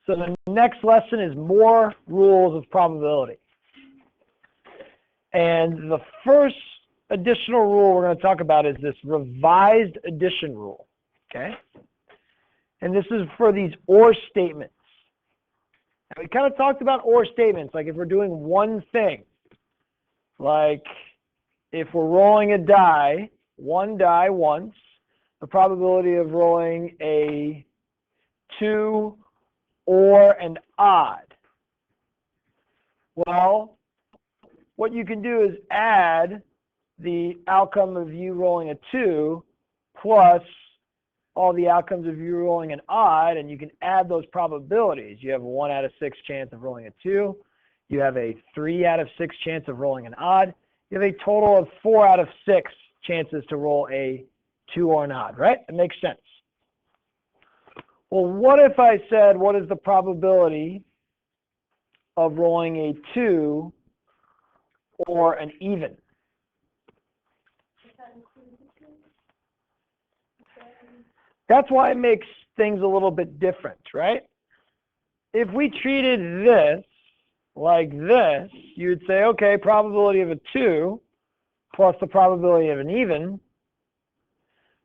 So the next lesson is more rules of probability. And the first additional rule we're going to talk about is this revised addition rule. Okay? And this is for these or statements. And we kind of talked about or statements, like if we're doing one thing. Like if we're rolling a die, one die once, the probability of rolling a 2 or an odd. Well, what you can do is add the outcome of you rolling a 2 plus all the outcomes of you rolling an odd, and you can add those probabilities. You have a 1 out of 6 chance of rolling a 2. You have a 3 out of 6 chance of rolling an odd. You have a total of 4 out of 6 chances to roll a 2 or an odd, right? It makes sense. Well, what if I said, what is the probability of rolling a 2 or an even? That's why it makes things a little bit different, right? If we treated this like this, you would say, okay, probability of a 2 plus the probability of an even.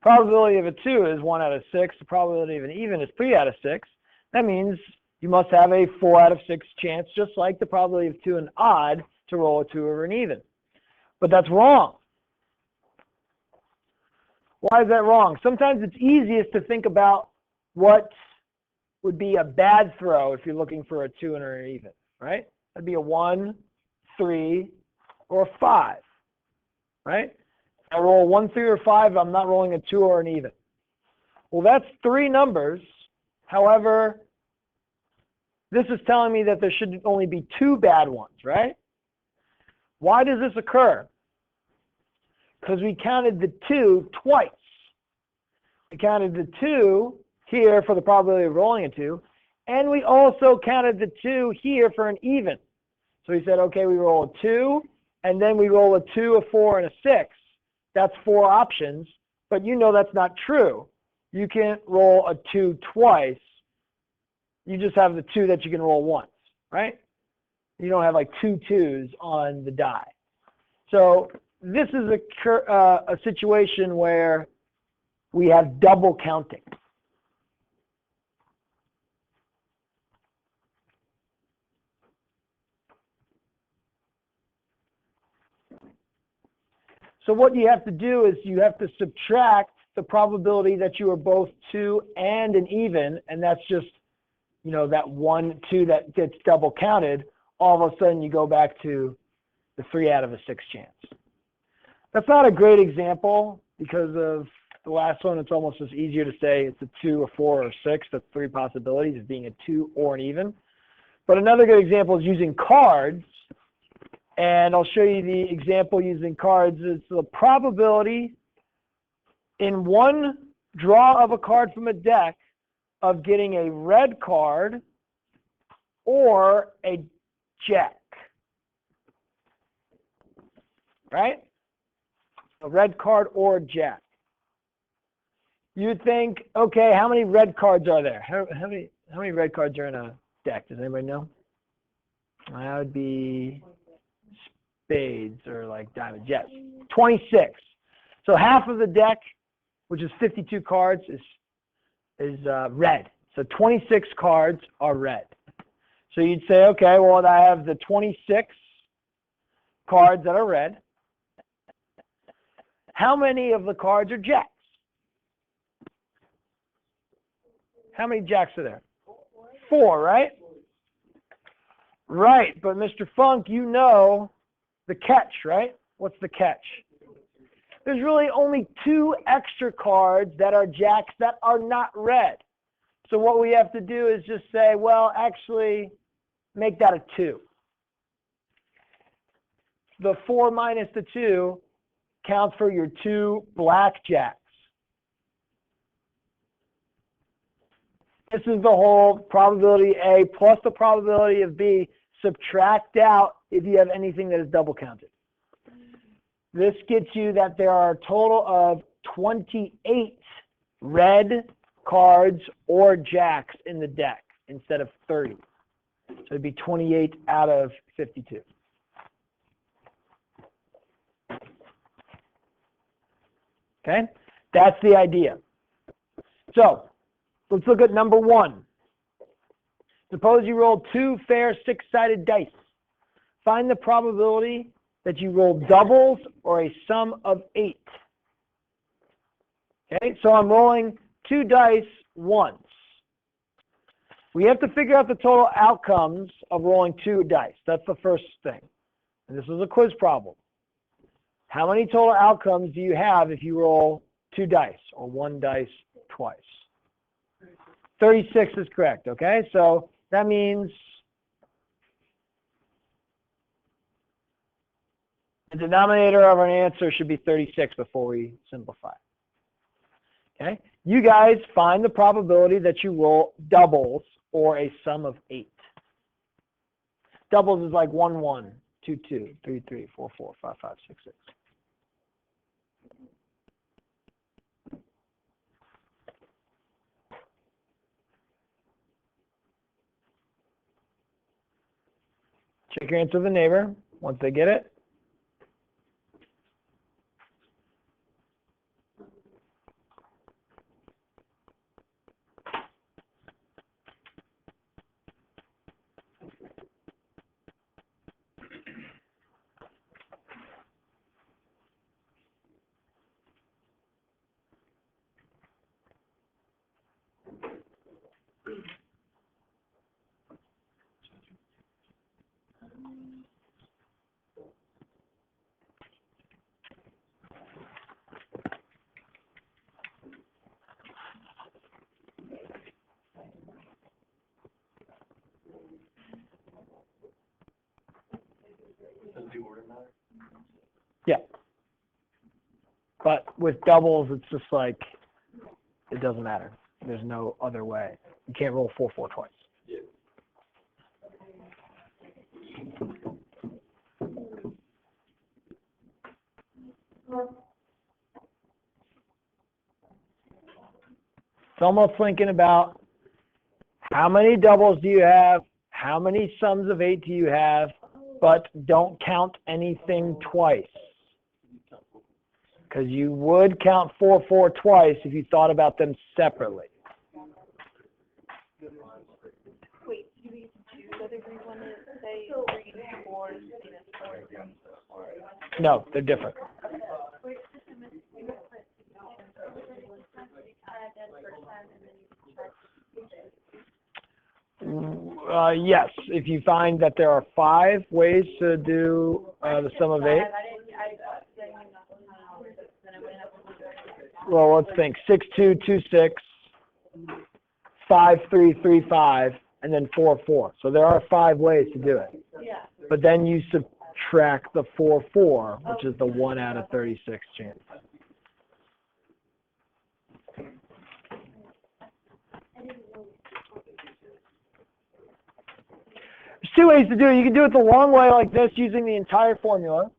Probability of a 2 is 1 out of 6. The probability of an even is 3 out of 6. That means you must have a 4 out of 6 chance, just like the probability of 2 and odd, to roll a 2 or an even. But that's wrong. Why is that wrong? Sometimes it's easiest to think about what would be a bad throw if you're looking for a 2 or an even, right? That'd be a 1, 3, or a 5, right? If I roll a 1, 3, or 5, I'm not rolling a 2 or an even. Well, that's 3 numbers. However, this is telling me that there should only be 2 bad ones, right? Why does this occur? Because we counted the 2 twice. We counted the 2 here for the probability of rolling a 2, and we also counted the 2 here for an even. So we said, okay, we roll a 2, and then we roll a 2, a 4, and a 6. That's 4 options, but you know that's not true. You can't roll a 2 twice. You just have the 2 that you can roll once, right? You don't have like 2 2s on the die. So this is a situation where we have double counting. So what you have to do is you have to subtract the probability that you are both 2 and an even, and that's just, you know, that 1, 2 that gets double counted. All of a sudden you go back to the 3 out of a 6 chance. That's not a great example because of the last one. It's almost just easier to say it's a 2, a 4, or a 6. That's 3 possibilities of being a 2 or an even. But another good example is using cards. And I'll show you the example using cards. It's the probability in one draw of a card from a deck of getting a red card or a jack. Right? A red card or a jack. You'd think, okay, how many red cards are there? How many red cards are in a deck? Does anybody know? That would be spades or like diamonds. Yes, 26. So half of the deck, which is 52 cards, is red. So 26 cards are red. So you'd say, okay, well, I have the 26 cards that are red. How many of the cards are jacks? How many jacks are there? 4, right? Right, but Mr. Funk, you know the catch, right? What's the catch? There's really only 2 extra cards that are jacks that are not red. So what we have to do is just say, well, actually, make that a 2. The 4 minus the 2 counts for your 2 black jacks. This is the whole probability A plus the probability of B. Subtract out if you have anything that is double counted. This gets you that there are a total of 28 red cards or jacks in the deck. instead of 30. So it'd be 28 out of 52. Okay? That's the idea. So let's look at number 1. Suppose you roll 2 fair 6-sided dice. Find the probability that you roll doubles or a sum of 8. Okay, so I'm rolling 2 dice once. We have to figure out the total outcomes of rolling 2 dice. That's the first thing. And this is a quiz problem. How many total outcomes do you have if you roll 2 dice or 1 dice twice? 36 is correct, okay? So that means the denominator of an answer should be 36 before we simplify. Okay? You guys find the probability that you roll doubles or a sum of 8. Doubles is like 1, 1, 2, 2, 3, 3, 4, 4, 5, 5, 6, 6. Check your answer with the neighbor once they get it. Yeah. But with doubles, it's just like, it doesn't matter. There's no other way. You can't roll 4, 4 twice. Yeah. It's almost thinking about how many doubles do you have, how many sums of 8 do you have, but don't count anything twice. Because you would count 4, 4 twice if you thought about them separately. Wait, do we choose whether we want to say 3, 4, 4? No, they're different. Yes, if you find that there are 5 ways to do the sum of 8. Well, let's think. 6, 2, 2, 6, 5, 3, 3, 5, and then 4, 4. So there are 5 ways to do it. Yeah. But then you subtract the 4, 4, which is the 1 out of 36 chance. There's 2 ways to do it. You can do it the long way like this using the entire formula,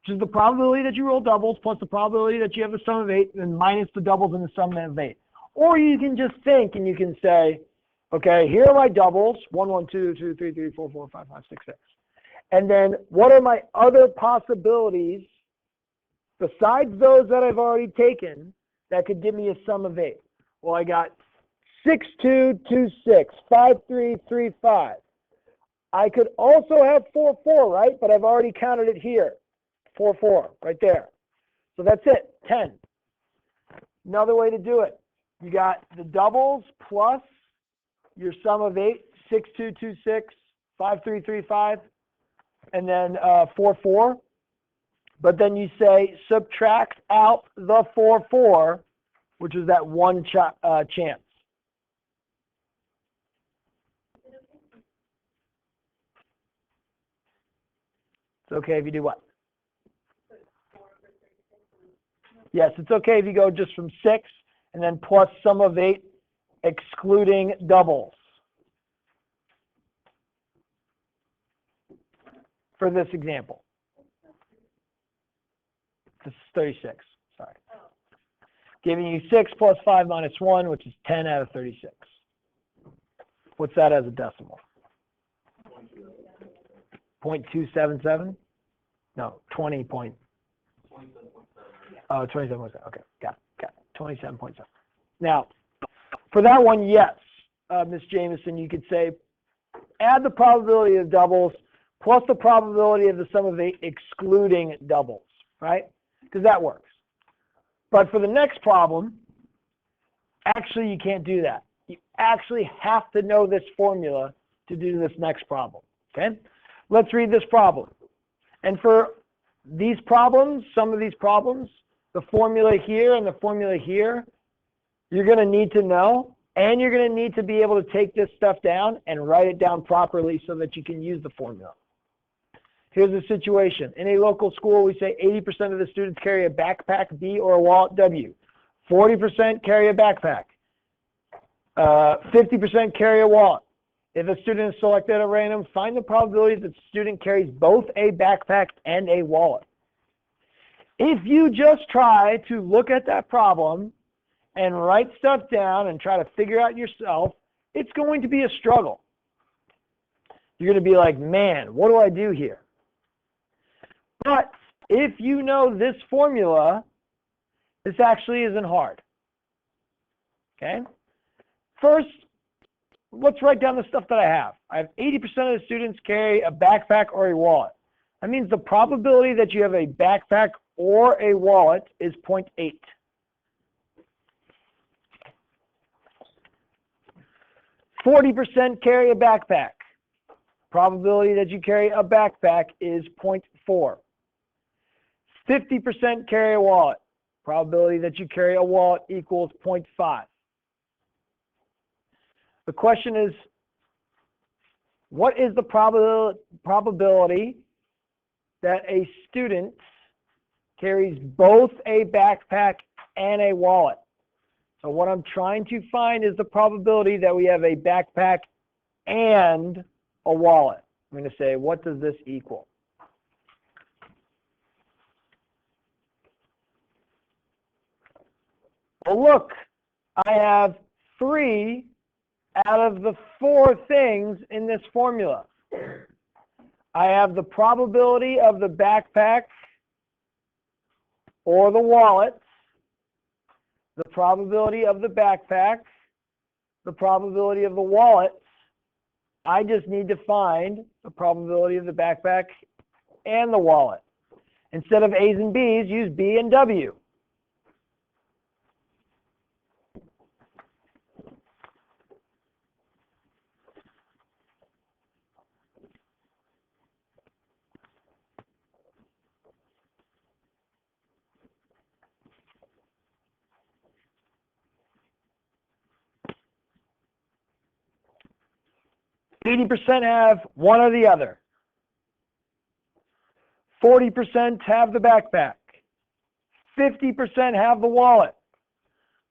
which is the probability that you roll doubles plus the probability that you have a sum of 8 and minus the doubles and the sum of 8. Or you can just think and you can say, okay, here are my doubles, 1, 1, 2, 2, 3, 3, 4, 4, 5, 5, 6, 6. And then what are my other possibilities besides those that I've already taken that could give me a sum of 8? Well, I got 6, 2, 2, 6, 5, 3, 3, 5. I could also have 4, 4, right? But I've already counted it here. 4, 4, right there. So that's it, 10. Another way to do it, you got the doubles plus your sum of 8, 6, 2, 2, 6, 5, 3, 3, 5, and then 4, 4. But then you say subtract out the 4, 4, which is that 1 chance. It's okay if you do what? Yes, it's okay if you go just from 6 and then plus sum of 8, excluding doubles. For this example. This is 36, sorry. Giving you 6 plus 5 minus 1, which is 10 out of 36. What's that as a decimal? 0.277? No, 20 point. Oh, 27.7. Okay, got it. 27.7. Now, for that one, yes, Ms. Jameson, you could say add the probability of doubles plus the probability of the sum of the excluding doubles, right? Because that works. But for the next problem, actually you can't do that. You actually have to know this formula to do this next problem, okay? Let's read this problem. And for these problems, some of these problems, the formula here and the formula here, you're going to need to know, and you're going to need to be able to take this stuff down and write it down properly so that you can use the formula. Here's the situation. In a local school, we say 80% of the students carry a backpack B or a wallet W. 40% carry a backpack. 50% carry a wallet. If a student is selected at random, find the probability that the student carries both a backpack and a wallet. If you just try to look at that problem and write stuff down and try to figure out yourself, it's going to be a struggle. You're going to be like, man, what do I do here? But if you know this formula, this actually isn't hard. Okay? First, let's write down the stuff that I have. I have 80% of the students carry a backpack or a wallet. That means the probability that you have a backpack or a wallet is 0.8. %40 carry a backpack. Probability that you carry a backpack is 0.4. 50% carry a wallet. Probability that you carry a wallet equals 0.5. The question is, what is the probability that a student carries both a backpack and a wallet? So what I'm trying to find is the probability that we have a backpack and a wallet. I'm going to say, what does this equal? Well, look, I have 3 out of the 4 things in this formula. I have the probability of the backpack or the wallet, the probability of the backpack, the probability of the wallet. I just need to find the probability of the backpack and the wallet. Instead of A's and B's, use B and W. %80 have one or the other. 40% have the backpack. 50% have the wallet.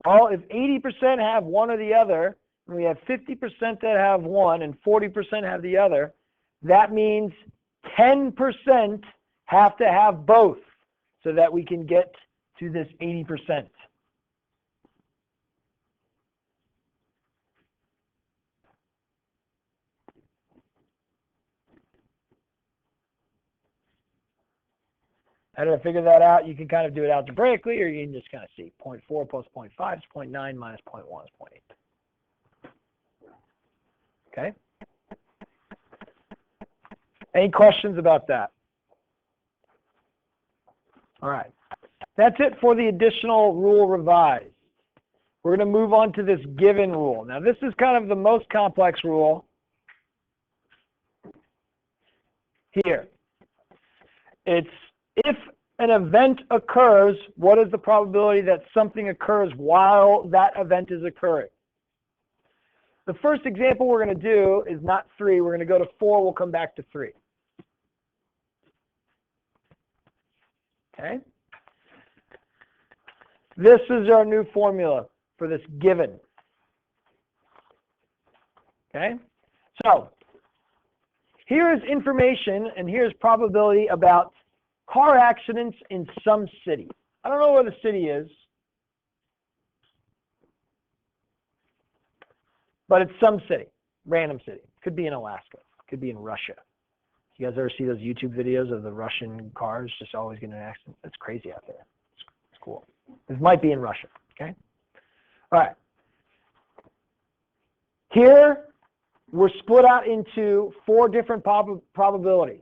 Well, if 80% have one or the other, and we have 50% that have one and 40% have the other, that means 10% have to have both so that we can get to this 80%. How do I figure that out? You can kind of do it algebraically, or you can just kind of see 0.4 plus 0.5 is 0.9 minus 0.1 is 0.8. Okay? Any questions about that? All right. That's it for the additional rule revised. We're going to move on to this given rule. Now, this is kind of the most complex rule here. It's if an event occurs, what is the probability that something occurs while that event is occurring? The first example we're going to do is not 3. We're going to go to 4. We'll come back to 3. Okay? This is our new formula for this given. Okay? So, here is information and here's probability about car accidents in some city. I don't know where the city is, but it's some city. random city. Could be in Alaska. Could be in Russia. You guys ever see those YouTube videos of the Russian cars just always getting in an accident? That's crazy out there. It's cool. This might be in Russia, okay? All right. Here, we're split out into 4 different probabilities.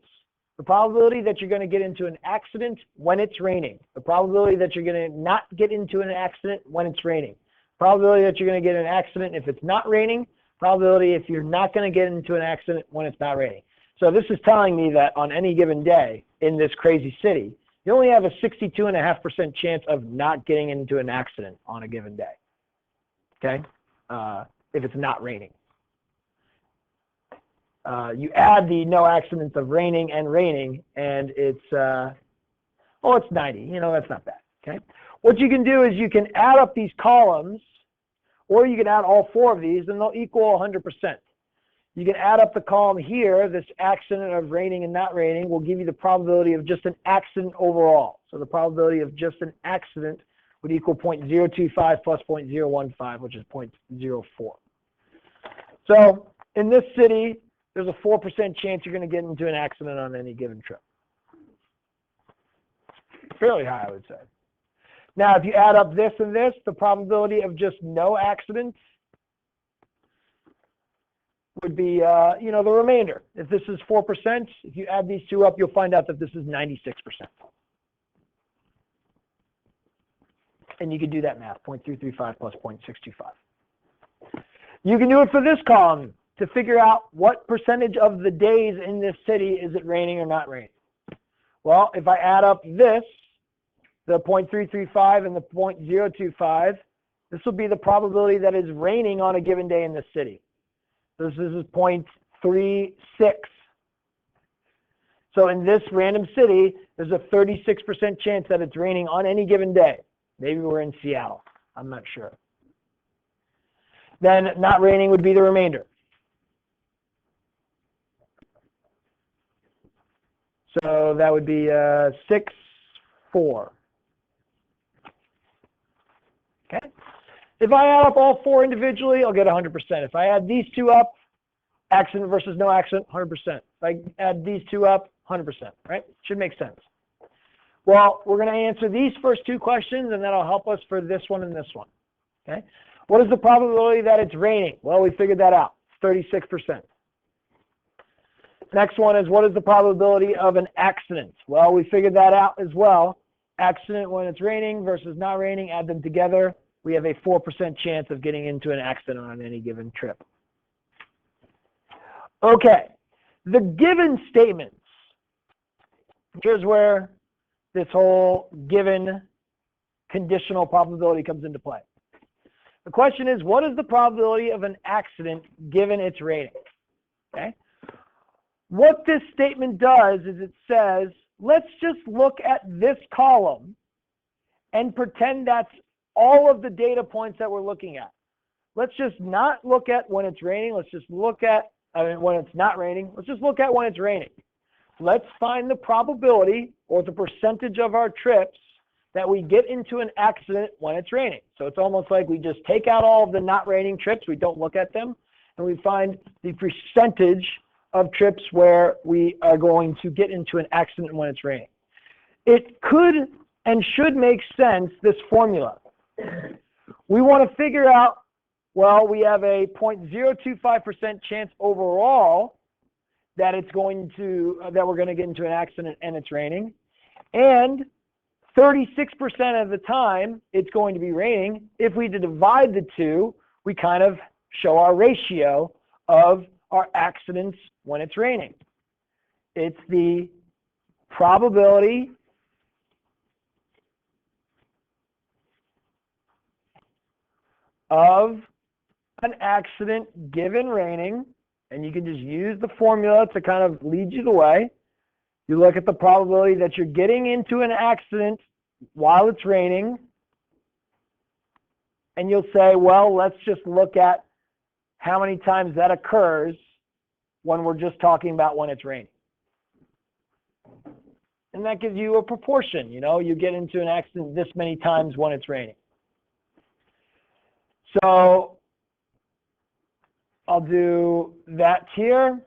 The probability that you're going to get into an accident when it's raining. The probability that you're going to not get into an accident when it's raining. Probability that you're going to get in an accident if it's not raining. Probability if you're not going to get into an accident when it's not raining. So this is telling me that on any given day in this crazy city, you only have a 62.5% chance of not getting into an accident on a given day. Okay? If it's not raining. You add the no accidents of raining, and it's, it's 90. You know, that's not bad. Okay? What you can do is you can add up these columns, or you can add all 4 of these, and they'll equal 100%. You can add up the column here, this accident of raining and not raining will give you the probability of just an accident overall. So the probability of just an accident would equal 0.025 plus 0.015, which is 0.04. So in this city, there's a 4% chance you're going to get into an accident on any given trip. Fairly high, I would say. Now, if you add up this and this, the probability of just no accidents would be, the remainder. If this is 4%, if you add these 2 up, you'll find out that this is 96%. And you can do that math, 0.335 plus 0.625. You can do it for this column to figure out what percentage of the days in this city is it raining or not raining. Well, if I add up this, the 0.335 and the 0.025, this will be the probability that is raining on a given day in this city. This is 0.36. So in this random city, there's a 36% chance that it's raining on any given day. Maybe we're in Seattle. I'm not sure. Then not raining would be the remainder. So that would be 6, 4. Okay. If I add up all 4 individually, I'll get 100%. If I add these 2 up, accident versus no accident, 100%. If I add these 2 up, 100%, right? Should make sense. Well, we're going to answer these first 2 questions, and that'll help us for this one and this one. Okay. What is the probability that it's raining? Well, we figured that out. It's 36%. Next one is, what is the probability of an accident? Well, we figured that out as well. Accident when it's raining versus not raining, add them together. We have a 4% chance of getting into an accident on any given trip. Okay, the given statements. Here's where this whole given conditional probability comes into play. The question is, what is the probability of an accident given its rating? Okay. What this statement does is it says, let's just look at this column and pretend that's all of the data points that we're looking at. Let's just not look at when it's raining. Let's just look at when it's not raining. Let's just look at when it's raining. Let's find the probability or the percentage of our trips that we get into an accident when it's raining. So it's almost like we just take out all of the not raining trips. We don't look at them. And we find the percentage of trips where we are going to get into an accident when it's raining. It could and should make sense, this formula. We want to figure out, well, we have a 0.025% chance overall that we're going to get into an accident and it's raining. And 36% of the time it's going to be raining. If we divide the 2, we kind of show our ratio of our accidents when it's raining. It's the probability of an accident given raining, and you can just use the formula to kind of lead you the way. You look at the probability that you're getting into an accident while it's raining, and you'll say, well, let's just look at how many times that occurs when we're just talking about when it's raining. And that gives you a proportion, you get into an accident this many times when it's raining. So I'll do that here.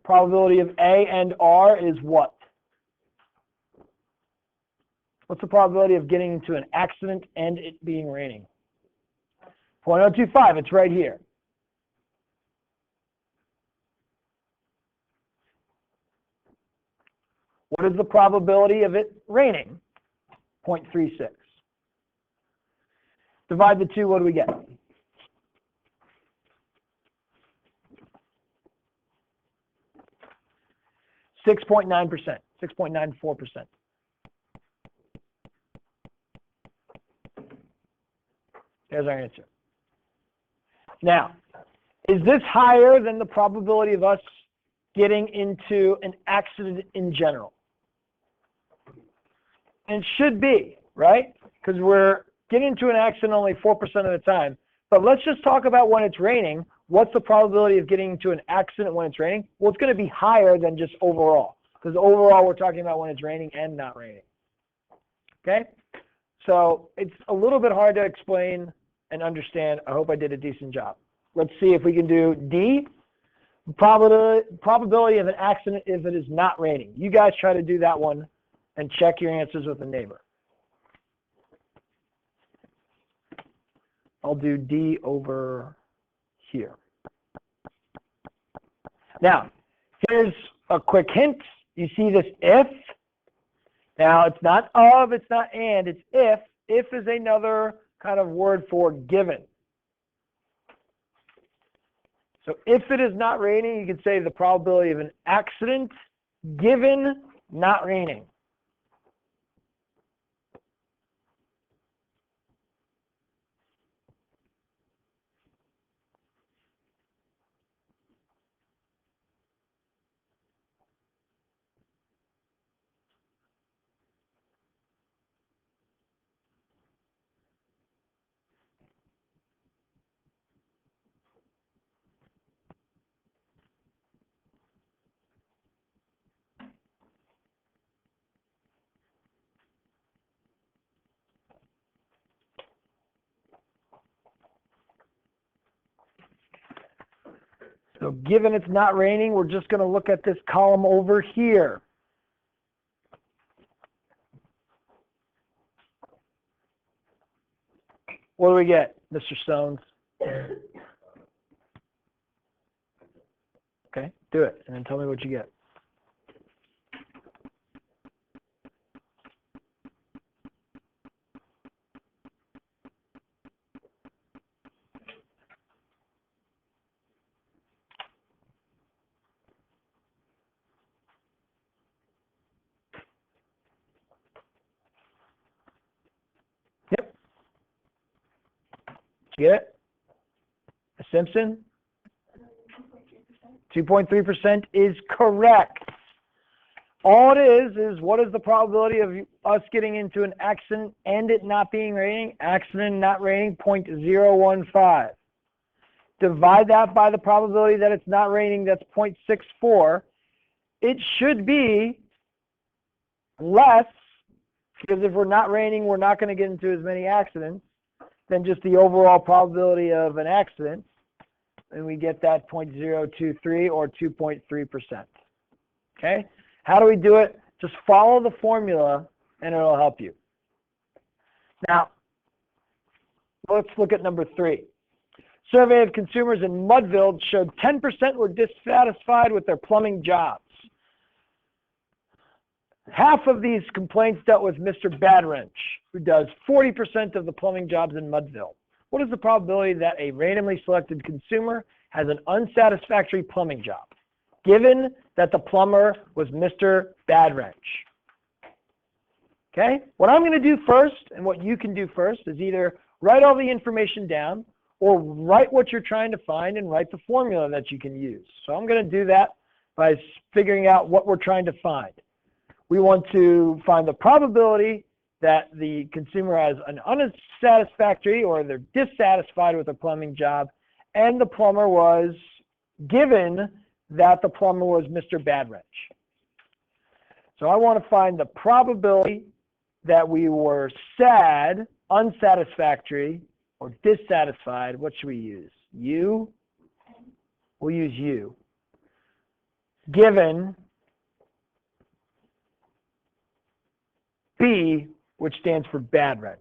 Probability of A and R is what? What's the probability of getting into an accident and it being raining? 0.025, it's right here. What is the probability of it raining? 0.36. Divide the two, what do we get? 6.9%, 6.94%. There's our answer. Now, is this higher than the probability of us getting into an accident in general? And it should be, right? Because we're getting into an accident only 4% of the time. But let's just talk about when it's raining. What's the probability of getting into an accident when it's raining? Well, it's going to be higher than just overall. Because overall, we're talking about when it's raining and not raining. Okay? So it's a little bit hard to explain and understand. I hope I did a decent job. Let's see if we can do D. Probability of an accident if it is not raining. You guys try to do that one and check your answers with a neighbor. I'll do D over here. Now, here's a quick hint. You see this if. Now, it's not of, it's not and, it's if. If is another kind of word for given. So if it is not raining, you could say the probability of an accident given not raining. So given it's not raining, we're just going to look at this column over here. What do we get, Mr. Stones? Okay, do it, and then tell me what you get. Yep. Did you get it? Simpson? 2.3% is correct. All it is what is the probability of us getting into an accident and it not being raining? Accident not raining, 0.015. Divide that by the probability that it's not raining, that's 0.64. It should be less, because if we're not raining, we're not going to get into as many accidents than just the overall probability of an accident. And we get that 0.023 or 2.3%. Okay? How do we do it? Just follow the formula and it'll help you. Now, let's look at number 3. Survey of consumers in Mudville showed 10% were dissatisfied with their plumbing jobs. Half of these complaints dealt with Mr. Badwrench, who does 40% of the plumbing jobs in Mudville. What is the probability that a randomly selected consumer has an unsatisfactory plumbing job, given that the plumber was Mr. Badwrench? Okay? What I'm going to do first, and what you can do first, is either write all the information down, or write what you're trying to find and write the formula that you can use. So I'm going to do that by figuring out what we're trying to find. We want to find the probability that the consumer has an unsatisfactory or they're dissatisfied with the plumbing job, and the plumber was given that the plumber was Mr. Badwrench. So I want to find the probability that we were sad, unsatisfactory, or dissatisfied. What should we use? U we'll use U, given B, which stands for bad wrench.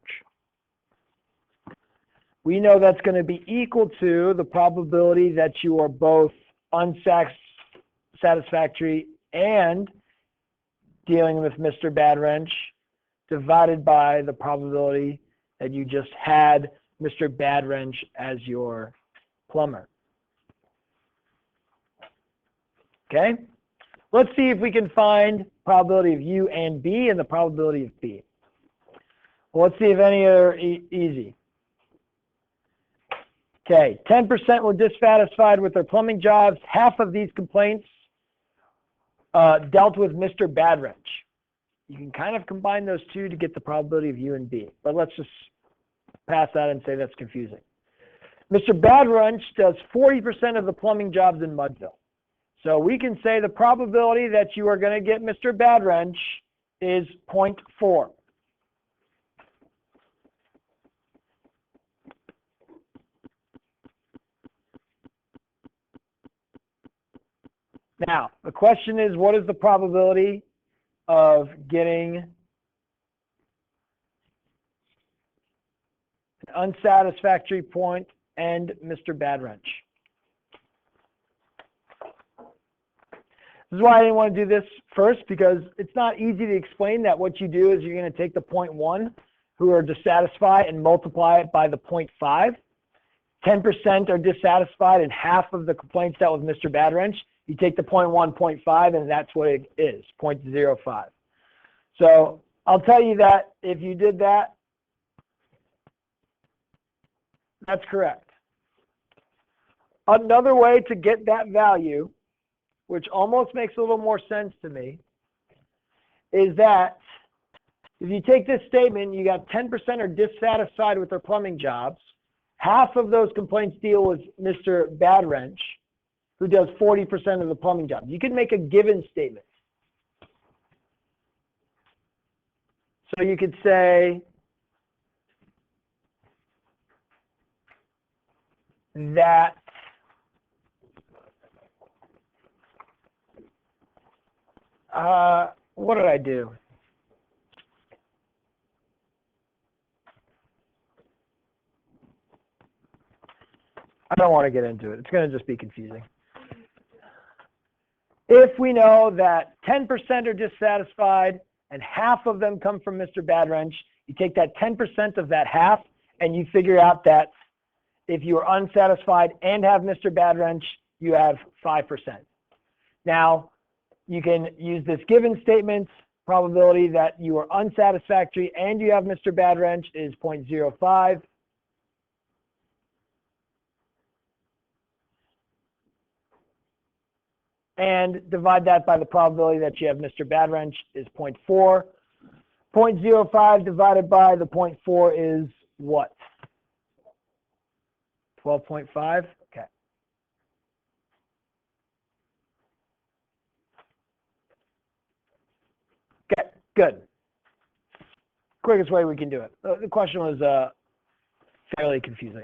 We know that's going to be equal to the probability that you are both unsatisfactory and dealing with Mr. Bad Wrench divided by the probability that you just had Mr. Bad Wrench as your plumber. Okay? Let's see if we can find probability of U and B and the probability of B. Well, let's see if any are easy. Okay, 10% were dissatisfied with their plumbing jobs. Half of these complaints dealt with Mr. Bad Wrench. You can kind of combine those two to get the probability of U and B, but let's just pass that and say that's confusing. Mr. Bad Wrench does 40% of the plumbing jobs in Mudville. So we can say the probability that you are going to get Mr. Bad Wrench is 0.4. Now, the question is, what is the probability of getting an unsatisfactory point and Mr. Bad Wrench? This is why I didn't want to do this first, because it's not easy to explain that what you do is you're going to take the 0.1 who are dissatisfied and multiply it by the 0.5. 10% are dissatisfied and half of the complaints dealt with Mr. Bad Wrench. You take the 0.1, 0.5, and that's what it is, 0.05. So I'll tell you that if you did that, that's correct. Another way to get that value, which almost makes a little more sense to me, is that if you take this statement, you got 10% are dissatisfied with their plumbing jobs. Half of those complaints deal with Mr. Bad Wrench, who does 40% of the plumbing jobs. You can make a given statement. So you could say that what did I do? I don't want to get into it. It's going to just be confusing. If we know that 10% are dissatisfied and half of them come from Mr. Bad Wrench, you take that 10% of that half and you figure out that if you are unsatisfied and have Mr. Bad Wrench, you have 5%. Now, you can use this given statement. Probability that you are unsatisfactory and you have Mr. Bad Wrench is 0.05. And divide that by the probability that you have Mr. Bad Wrench is 0.4. 0.05 divided by the 0.4 is what? 12.5? Okay. Okay, good. Quickest way we can do it. The question was fairly confusing.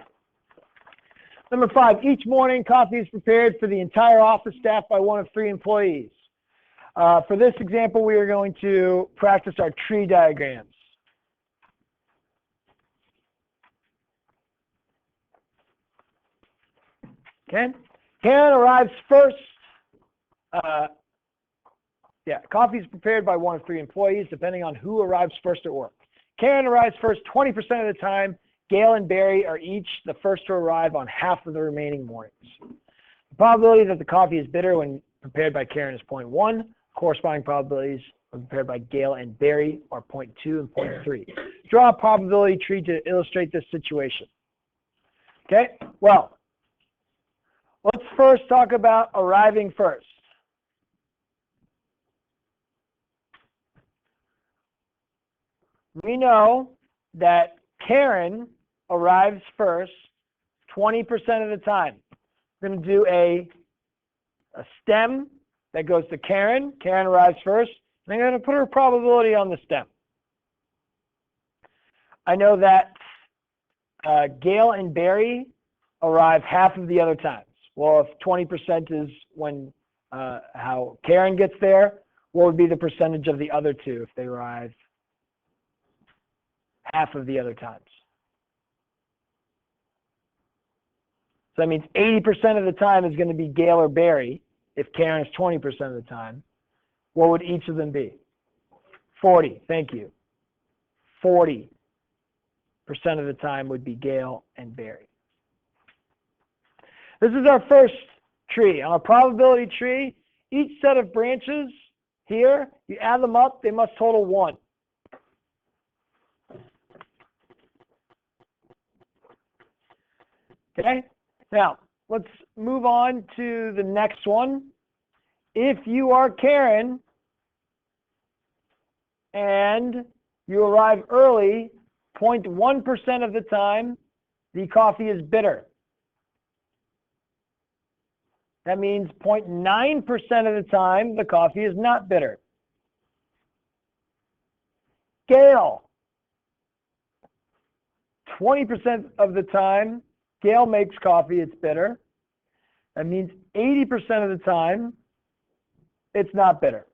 Number 5, each morning coffee is prepared for the entire office staff by one of 3 employees. For this example, we are going to practice our tree diagrams. Okay, Karen arrives first. Coffee is prepared by one of 3 employees, depending on who arrives first at work. Karen arrives first 20% of the time. Gail and Barry are each the first to arrive on half of the remaining mornings. The probability that the coffee is bitter when prepared by Karen is 0.1. Corresponding probabilities when prepared by Gail and Barry are 0.2 and 0.3. Draw a probability tree to illustrate this situation. Okay, well, let's first talk about arriving first. We know that Karen arrives first 20% of the time. We're going to do a stem that goes to Karen. Karen arrives first. And I'm going to put her probability on the stem. I know that Gail and Barry arrive half of the other times. Well, if 20% is when how Karen gets there, what would be the percentage of the other two if they arrive half of the other times? So that means 80% of the time is going to be Gail or Barry. If Karen is 20% of the time, what would each of them be? 40. Thank you. 40% of the time would be Gail and Barry. This is our first tree. On a probability tree, each set of branches here, you add them up, they must total 1. Okay? Now, let's move on to the next one. If you are Karen and you arrive early, 0.1% of the time, the coffee is bitter. That means 0.9% of the time, the coffee is not bitter. Gail, 20% of the time, Gail makes coffee, it's bitter. That means 80% of the time, it's not bitter.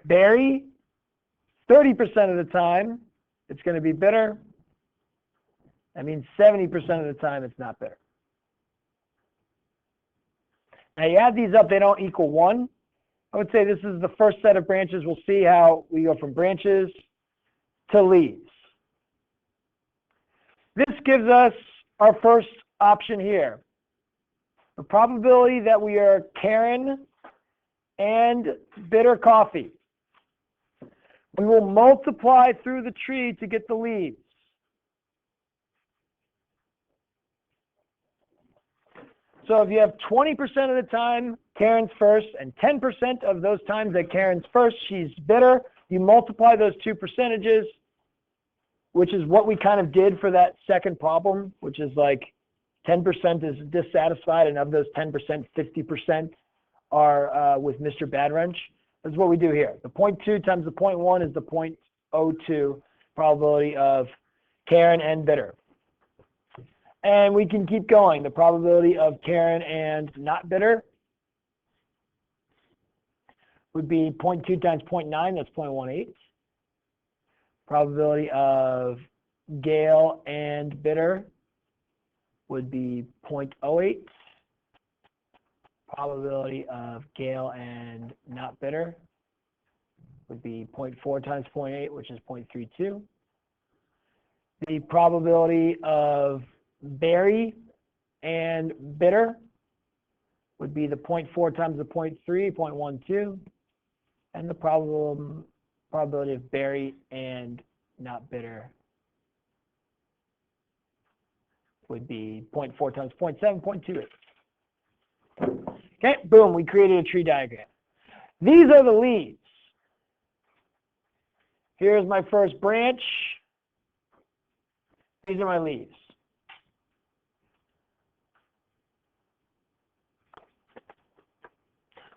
Barry, 30% of the time, it's going to be bitter. That means 70% of the time it's not bitter. Now you add these up, they don't equal 1. I would say this is the first set of branches. We'll see how we go from branches to leaves. This gives us our first option here. The probability that we are Karen and bitter coffee. We will multiply through the tree to get the leaves. So if you have 20% of the time Karen's first and 10% of those times that Karen's first, she's bitter, you multiply those two percentages, which is what we kind of did for that second problem, which is like 10% is dissatisfied, and of those 10%, 50% are with Mr. Bad Wrench. That's what we do here. The 0.2 times the 0.1 is the 0.02 probability of Karen and bitter. And we can keep going. The probability of Karen and not bitter would be 0.2 times 0.9, that's 0.18. Probability of Gail and bitter would be 0.08. Probability of Gail and not bitter would be 0.4 times 0.8, which is 0.32. The probability of Barry and bitter would be the 0.4 times the 0.3, 0.12. And the probability of Barry and not bitter would be 0.4 times 0.7, 0.28. Okay, boom, we created a tree diagram. These are the leaves. Here's my first branch. These are my leaves.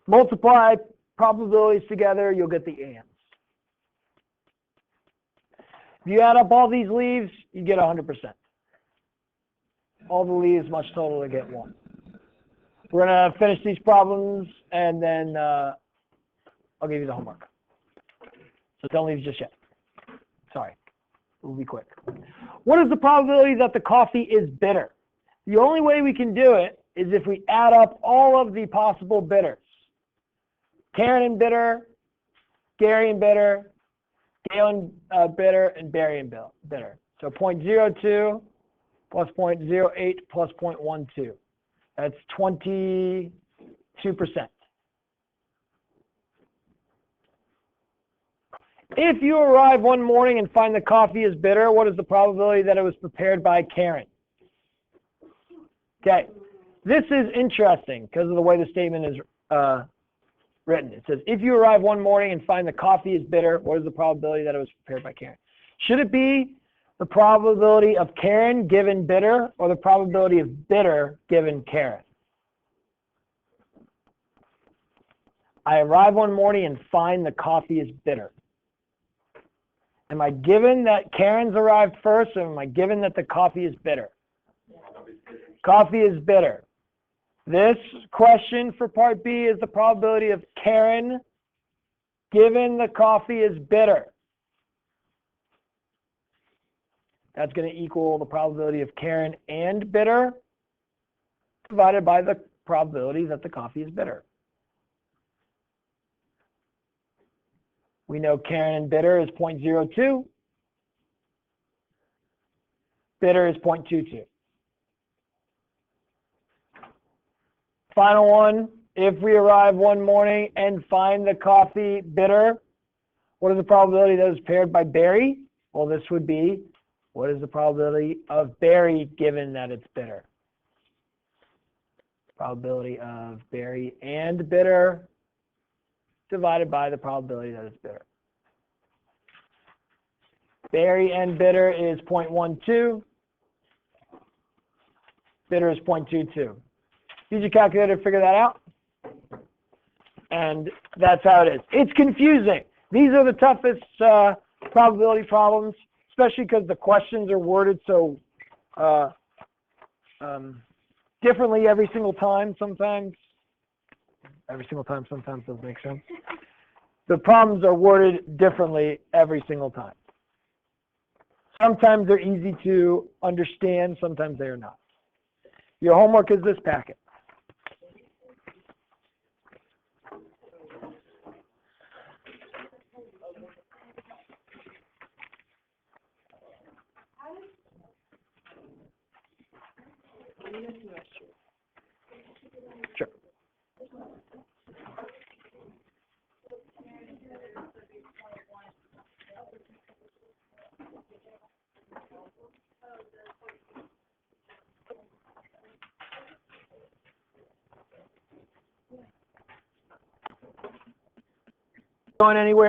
Multiply probabilities together, you'll get the ants. If you add up all these leaves, you get 100%. All the leaves must total to get 1. We're going to finish these problems, and then I'll give you the homework. So don't leave just yet. Sorry. We'll be quick. What is the probability that the coffee is bitter? The only way we can do it is if we add up all of the possible bitters. Karen and bitter, Gary and bitter, Gail and bitter, and Barry and bitter. So 0.02 plus 0.08 plus 0.12. That's 22%. If you arrive one morning and find the coffee is bitter, what is the probability that it was prepared by Karen? Okay, this is interesting because of the way the statement is written. It says, if you arrive one morning and find the coffee is bitter, what is the probability that it was prepared by Karen? Should it be the probability of Karen given bitter or the probability of bitter given Karen? I arrive one morning and find the coffee is bitter. Am I given that Karen's arrived first, or am I given that the coffee is bitter? Coffee is bitter. This question for part B is the probability of Karen given the coffee is bitter. That's going to equal the probability of Karen and bitter divided by the probability that the coffee is bitter. We know Karen and bitter is 0.02. Bitter is 0.22. Final one, if we arrive one morning and find the coffee bitter, what is the probability that it's paired by berry? Well, this would be, what is the probability of berry given that it's bitter? Probability of berry and bitter divided by the probability that it's bitter. Berry and bitter is 0.12. Bitter is 0.22. Use your calculator to figure that out. And that's how it is. It's confusing. These are the toughest probability problems, especially because the questions are worded so differently every single time. Sometimes doesn't make sense. The problems are worded differently every single time. Sometimes they're easy to understand, sometimes they are not. Your homework is this packet. Sure. Going anywhere?